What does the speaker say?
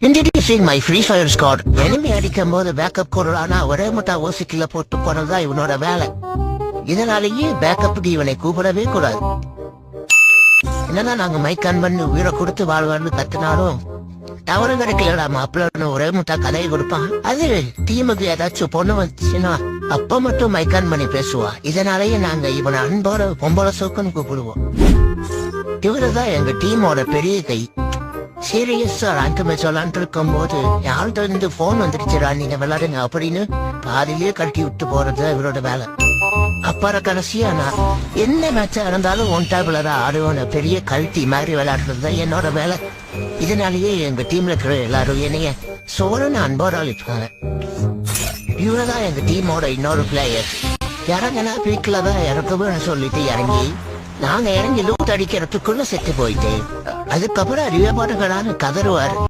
Introducing my Free Fire squad. enemy அடிக்கும் போது backup கொடுறானா ஒரே முட்டா ஓசிக்கில போட்டு போனதுதான் இவனோட வேலை. இதனாலேயே பேக்கப்புக்கு இவனை கூப்பிடவே கூடாது. என்னன்னா நாங்க மைக் ஆன் பண்ணி உயிரை கொடுத்து வாழ்வான்னு கத்துனாலும் தவறு கிடைக்கலடா மாப்பிள்ளன்னு ஒரே முட்டா கதையை கொடுப்பான். அது டீமுக்கு ஏதாச்சும் பொண்ணு வந்துச்சுன்னா அப்ப மட்டும் மைக் ஆன் பண்ணி பேசுவா. இதனாலேயே நாங்க இவனை அன்போட பொம்பளை சோக்குன்னு கூப்பிடுவோம். இவருதான் எங்க டீமோட பெரிய கை. சீரியஸா ரேங்க் மேட்ச் விளாண்டு இருக்கும் போது யார்கிட்ட இருந்து போன் வந்துடுச்சுடா நீங்க விளையாடுங்க அப்படின்னு பாதிலேயே கட்டி விட்டு போறது இவரோட வேலை. அப்புறம் கடைசியா நான் என்ன மேட்சா இருந்தாலும் ஒன் டேபிளரா ஆடுவோம் பெரிய கல்ட்டி மாதிரி விளையாடுறது என்னோட வேலை. இதனாலேயே எங்க டீம்ல இருக்கிற எல்லாரும் என்னைய சோழன்னு அன்போட அழிப்பாங்க. இவரதான் எங்க டீமோட இன்னொரு பிளேயர். இறங்கினா வீட்டுல தான் இறக்குவேன்னு சொல்லிட்டு இறங்கி நாங்க இறங்கி லூட் அடிக்கிறதுக்குள்ள செத்து போயிட்டேன். அதுக்கப்புறம் அறிவே பாட்டுக்கடான்னு கதறுவாரு.